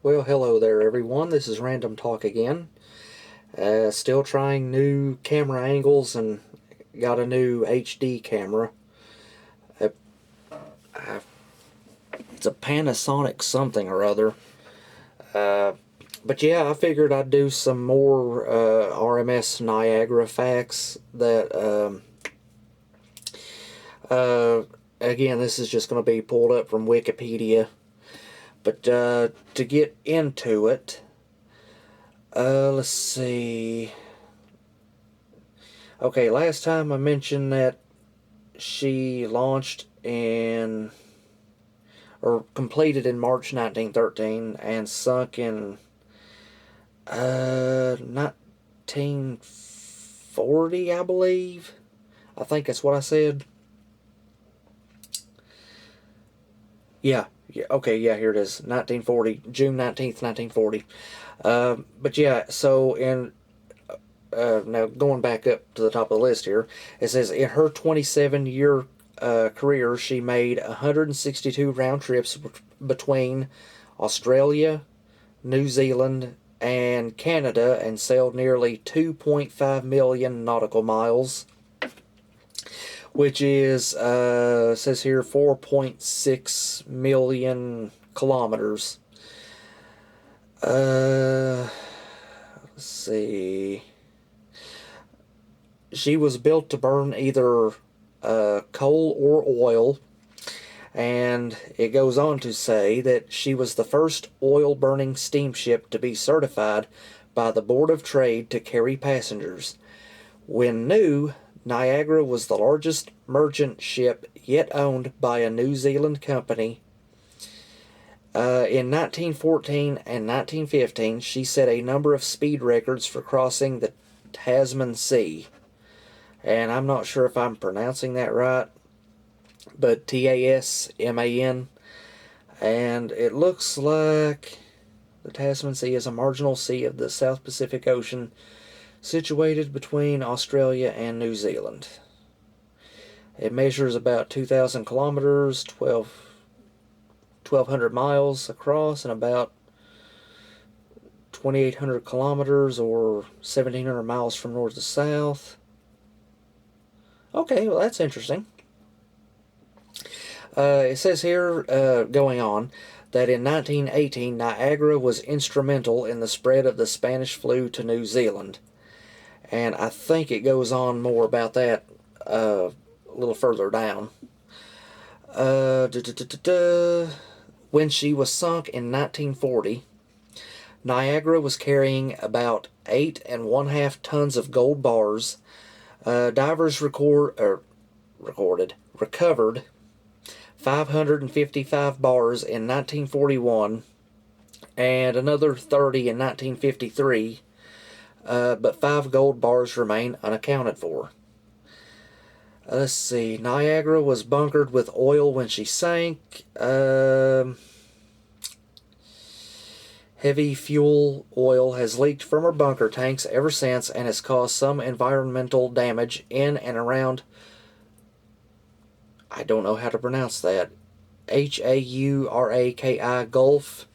Well, hello there, everyone. This is Random Talk again. Still trying new camera angles and got a new HD camera. Uh, I- it's a Panasonic something or other. Uh, but yeah, I figured I'd do some more RMS Niagara facts that, uh, again, this is just going to be pulled up from Wikipedia. But to get into it, let's see. Okay, last time I mentioned that she launched in or completed in March 1913 and sunk in 1940, I believe. I think that's what I said. Yeah, okay, yeah, here it is. 1940, June 19th, 1940. But yeah, so now going back up to the top of the list here, it says in her 27-year career, she made 162 round trips between Australia, New Zealand, and Canada and sailed nearly 2.5 million nautical miles, which is, says here, 4.6 million kilometers. Let's see. She was built to burn either coal or oil, and it goes on to say that she was the first oil burning steamship to be certified by the Board of Trade to carry passengers. When new, Niagara was the largest merchant ship yet owned by a New Zealand company. In 1914 and 1915, she set a number of speed records for crossing the Tasman Sea. And I'm not sure if I'm pronouncing that right, but Tasman. And it looks like the Tasman Sea is a marginal sea of the South Pacific Ocean situated between Australia and New Zealand. It measures about 2,000 kilometers, 1,200 miles across, and about 2,800 kilometers or 1,700 miles from north to south. Okay, well, that's interesting. It says here, going on, that in 1918, Niagara was instrumental in the spread of the Spanish flu to New Zealand. And I think it goes on more about that a little further down. When she was sunk in 1940, Niagara was carrying about 8.5 tons of gold bars. Divers recovered 555 bars in 1941 and another 30 in 1953, but 5 gold bars remain unaccounted for. Let's see, Niagara was bunkered with oil when she sank. Heavy fuel oil has leaked from her bunker tanks ever since and has caused some environmental damage in and around, I don't know how to pronounce that, Hauraki Gulf.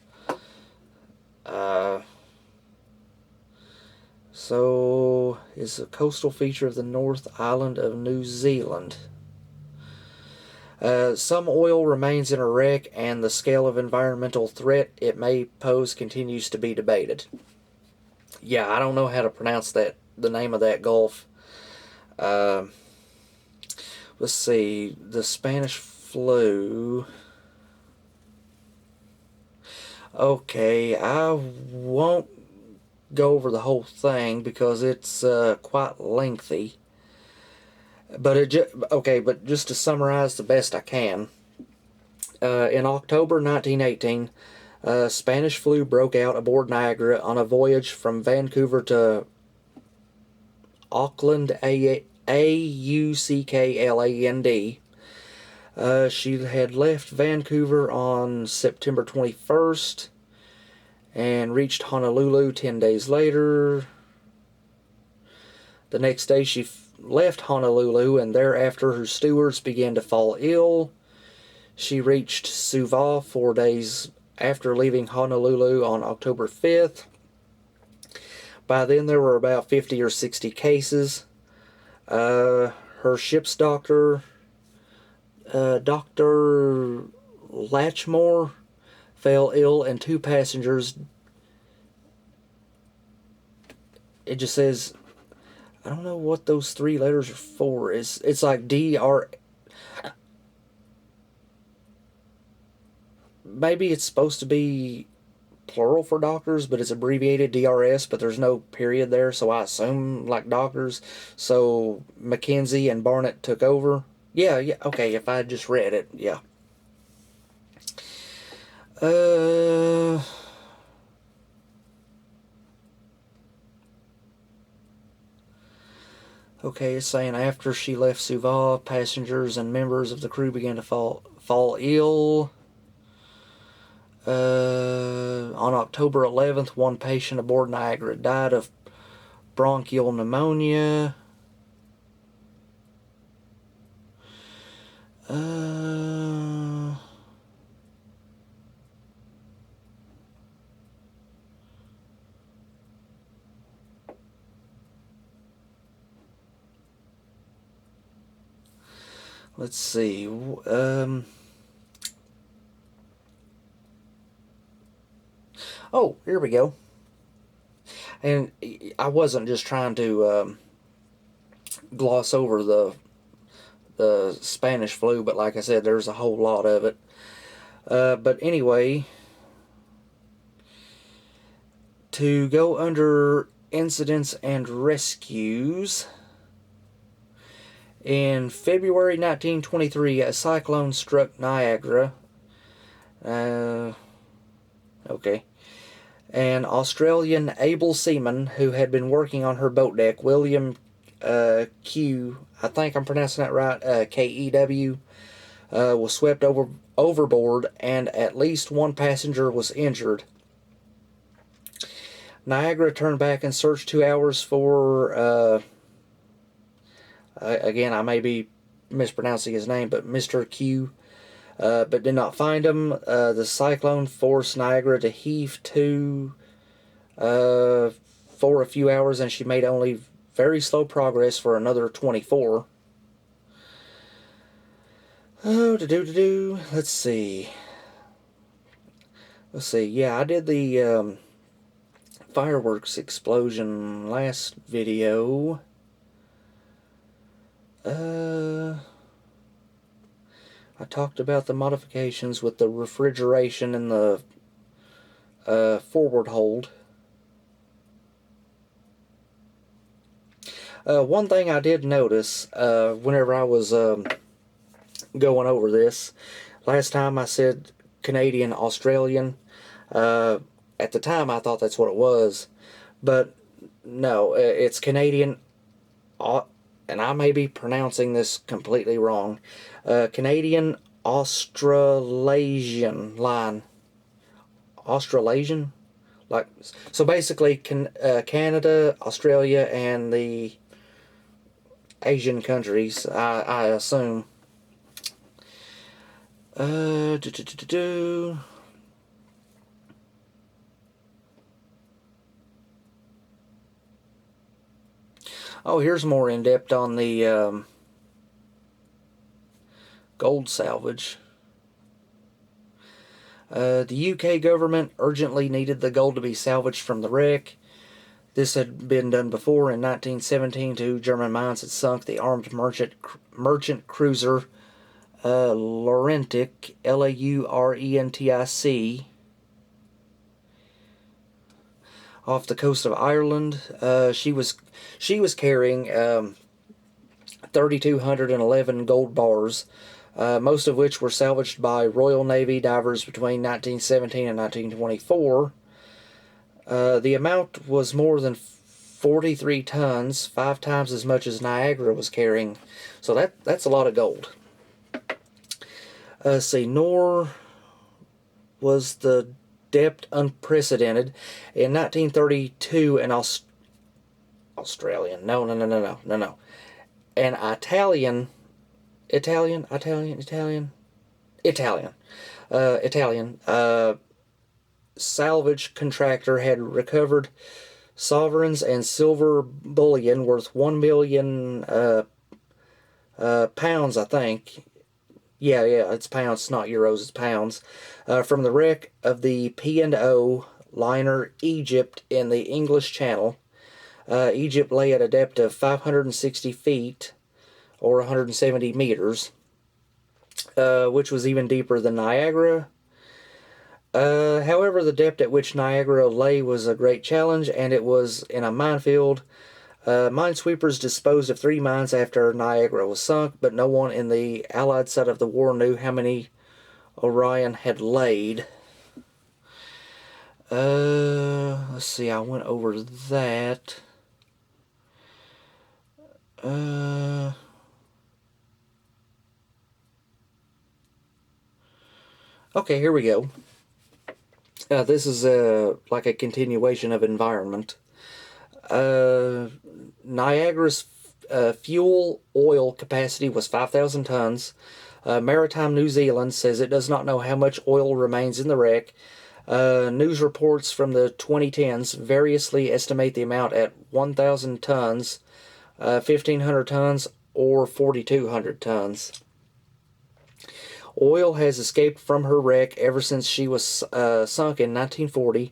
So, is a coastal feature of the North Island of New Zealand. Some oil remains in a wreck, and the scale of environmental threat it may pose continues to be debated. Yeah, I don't know how to pronounce that, the name of that gulf. Let's see, the Spanish flu. Okay, I won't go over the whole thing because it's quite lengthy. But just to summarize the best I can, in October 1918, Spanish flu broke out aboard Niagara on a voyage from Vancouver to Auckland, Auckland. She had left Vancouver on September 21st and reached Honolulu 10 days later. The next day she left Honolulu, and thereafter her stewards began to fall ill. She reached Suva 4 days after leaving Honolulu on October 5th. By then, there were about 50 or 60 cases. Her ship's doctor, Dr. Latchmore, fell ill, and 2 passengers. It just says, I don't know what those 3 letters are for. It's like DR. Maybe it's supposed to be plural for doctors, but it's abbreviated DRS, but there's no period there, so I assume like doctors. So Mackenzie and Barnett took over. Yeah, okay, if I just read it, yeah. Okay, it's saying after she left Suva, passengers and members of the crew began to fall ill. On October 11th, 1 patient aboard Niagara died of bronchial pneumonia. Let's see. Oh, here we go. And I wasn't just trying to gloss over the Spanish flu, but like I said, there's a whole lot of it. But anyway, to go under incidents and rescues, in February 1923, a cyclone struck Niagara. Okay. An Australian able seaman who had been working on her boat deck, William Q, I think I'm pronouncing that right, Kew, was swept overboard, and at least 1 passenger was injured. Niagara turned back and searched 2 hours for, again, I may be mispronouncing his name, but Mr. Q, but did not find him. The cyclone forced Niagara to heave to for a few hours, and she made only very slow progress for another 24. Let's see. Yeah, I did the fireworks explosion last video. I talked about the modifications with the refrigeration and the forward hold. One thing I did notice whenever I was going over this, last time I said Canadian, Australian. At the time I thought that's what it was, but no, it's Canadian, and I may be pronouncing this completely wrong. Canadian Australasian line. Australasian? Like, so basically Canada, Australia, and the Asian countries, I assume. Oh, here's more in depth on the gold salvage. The UK government urgently needed the gold to be salvaged from the wreck. This had been done before. In 1917, 2 German mines had sunk the armed merchant cruiser Laurentic, Laurentic, off the coast of Ireland. She was carrying 3,211 gold bars, most of which were salvaged by Royal Navy divers between 1917 and 1924. The amount was more than 43 tons, 5 times as much as Niagara was carrying. So that's a lot of gold. Nor was the depth unprecedented. In 1932, an Australian, no, an Italian salvage contractor had recovered sovereigns and silver bullion worth 1 million pounds, I think. Yeah, it's pounds, it's not euros, it's pounds. From the wreck of the P&O liner Egypt in the English Channel. Egypt lay at a depth of 560 feet, or 170 meters, which was even deeper than Niagara. However, the depth at which Niagara lay was a great challenge, and it was in a minefield. Minesweepers disposed of 3 mines after Niagara was sunk, but no one in the Allied side of the war knew how many Orion had laid. Let's see, I went over that. Okay, here we go. This is like a continuation of environment. Niagara's fuel oil capacity was 5,000 tons. Maritime New Zealand says it does not know how much oil remains in the wreck. News reports from the 2010s variously estimate the amount at 1,000 tons, 1,500 tons, or 4,200 tons. Oil has escaped from her wreck ever since she was sunk in 1940.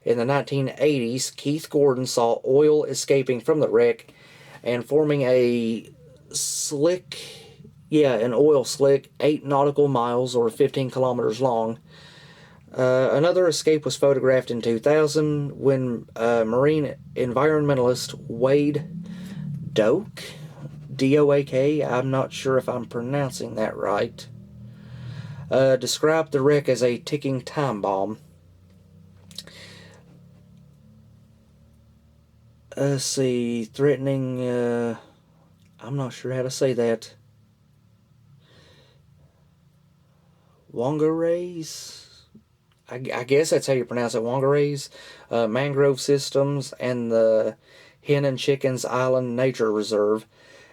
In the 1980s, Keith Gordon saw oil escaping from the wreck and forming an oil slick 8 nautical miles or 15 kilometers long. Another escape was photographed in 2000 when marine environmentalist Wade Doak, D-O-A-K, I'm not sure if I'm pronouncing that right, described the wreck as a ticking time bomb. Let's see, threatening, I'm not sure how to say that. Wangarays? I guess that's how you pronounce it, Wangarays. Mangrove systems and the Hen and Chickens Island Nature Reserve.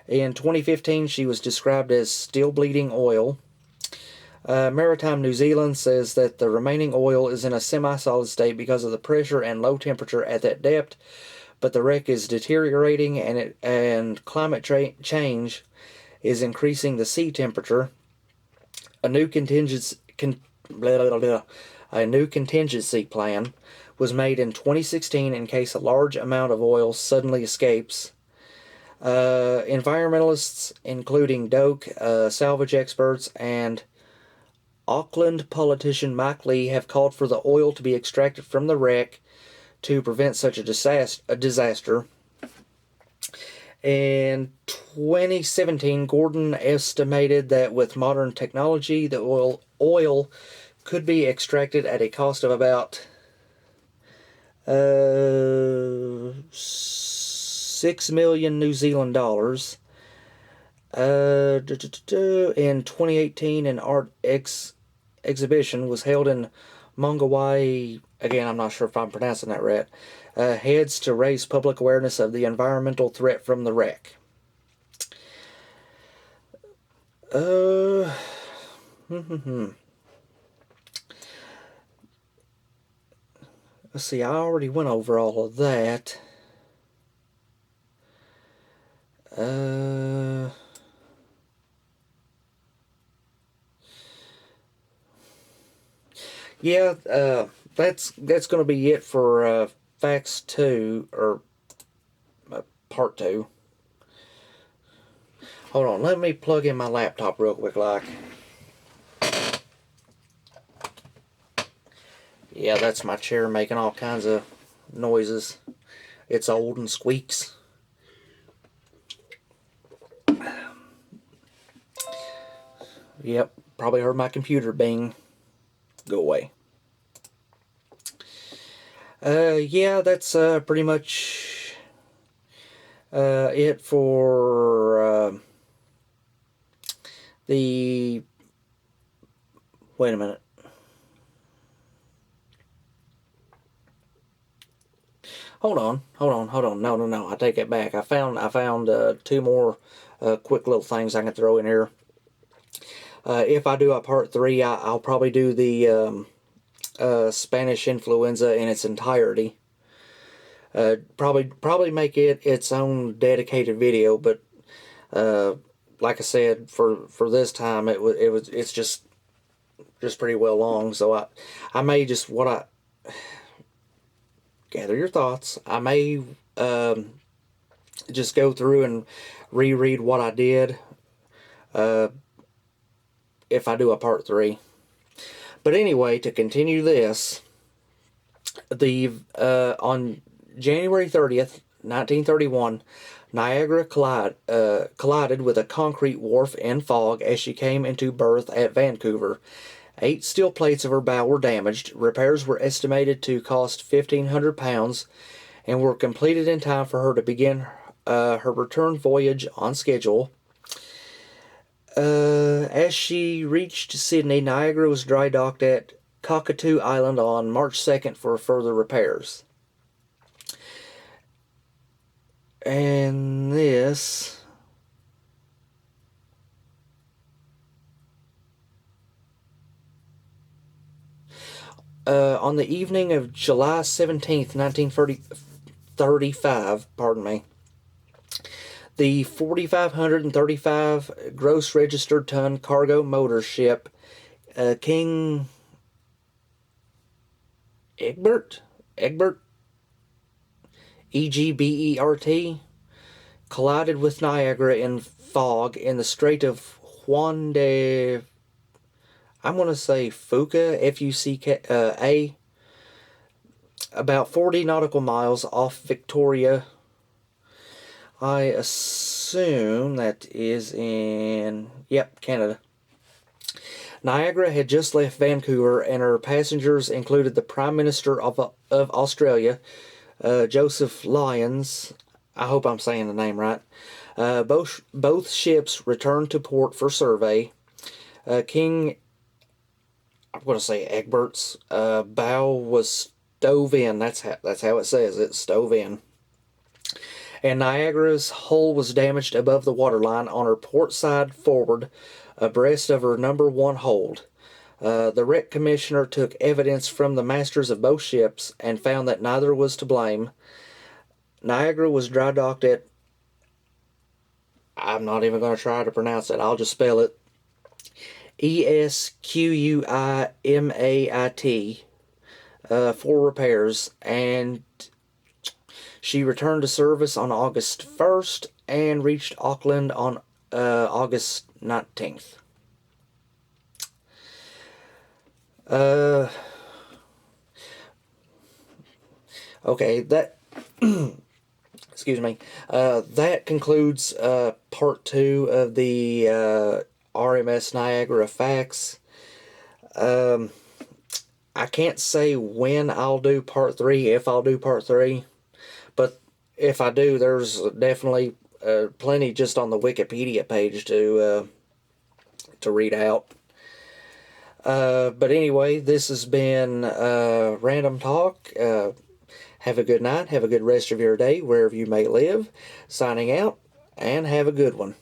In 2015, she was described as still bleeding oil. Maritime New Zealand says that the remaining oil is in a semi-solid state because of the pressure and low temperature at that depth, but the wreck is deteriorating and climate change is increasing the sea temperature. A new contingency plan was made in 2016 in case a large amount of oil suddenly escapes. Environmentalists, including Doak, salvage experts, and Auckland politician Mike Lee, have called for the oil to be extracted from the wreck to prevent such a disaster. In 2017, Gordon estimated that with modern technology, the oil could be extracted at a cost of about $6 million New Zealand dollars. In 2018, an art exhibition was held in Mongawai. Again, I'm not sure if I'm pronouncing that right. Heads to raise public awareness of the environmental threat from the wreck. Let's see, I already went over all of that. That's going to be it for Facts 2, or Part 2. Hold on, let me plug in my laptop real quick, like. Yeah, that's my chair making all kinds of noises. It's old and squeaks. Yep, probably heard my computer bing. Go away. That's pretty much it for the... Wait a minute. Hold on. No, I take it back. I found 2 more quick little things I can throw in here. If I do a part 3, I'll probably do the Spanish influenza in its entirety. Probably make it its own dedicated video, but like I said, for this time it's just pretty well long. So I may just gather your thoughts. I may just go through and reread what I did if I do a part 3. But anyway, to continue this, the on January 30th, 1931, Niagara collided with a concrete wharf in fog as she came into berth at Vancouver. 8 steel plates of her bow were damaged. Repairs were estimated to cost £1,500 and were completed in time for her to begin her return voyage on schedule. As she reached Sydney, Niagara was dry docked at Cockatoo Island on March 2nd for further repairs. And this... on the evening of July 17th, 1935, the 4,535 gross registered ton cargo motor ship King Egbert, Egbert, collided with Niagara in fog in the Strait of Juan de... I'm going to say Fuca, Fucka, about 40 nautical miles off Victoria. I assume that is in, Canada. Niagara had just left Vancouver, and her passengers included the Prime Minister of Australia, Joseph Lyons. I hope I'm saying the name right. Both ships returned to port for survey. King... I'm going to say Egbert's bow was stove in. That's how it says it, stove in. And Niagara's hull was damaged above the waterline on her port side forward, abreast of her number 1 hold. The wreck commissioner took evidence from the masters of both ships and found that neither was to blame. Niagara was dry docked at... I'm not even going to try to pronounce it. I'll just spell it. Esquimait for repairs, and she returned to service on August 1st and reached Auckland on August 19th. Okay, that excuse me. That concludes part 2 of the RMS Niagara facts. I can't say when I'll do part 3, if I'll do part 3, but if I do, there's definitely plenty just on the Wikipedia page to read out. But anyway, this has been Random Talk. Have a good night. Have a good rest of your day, wherever you may live. Signing out, and have a good one.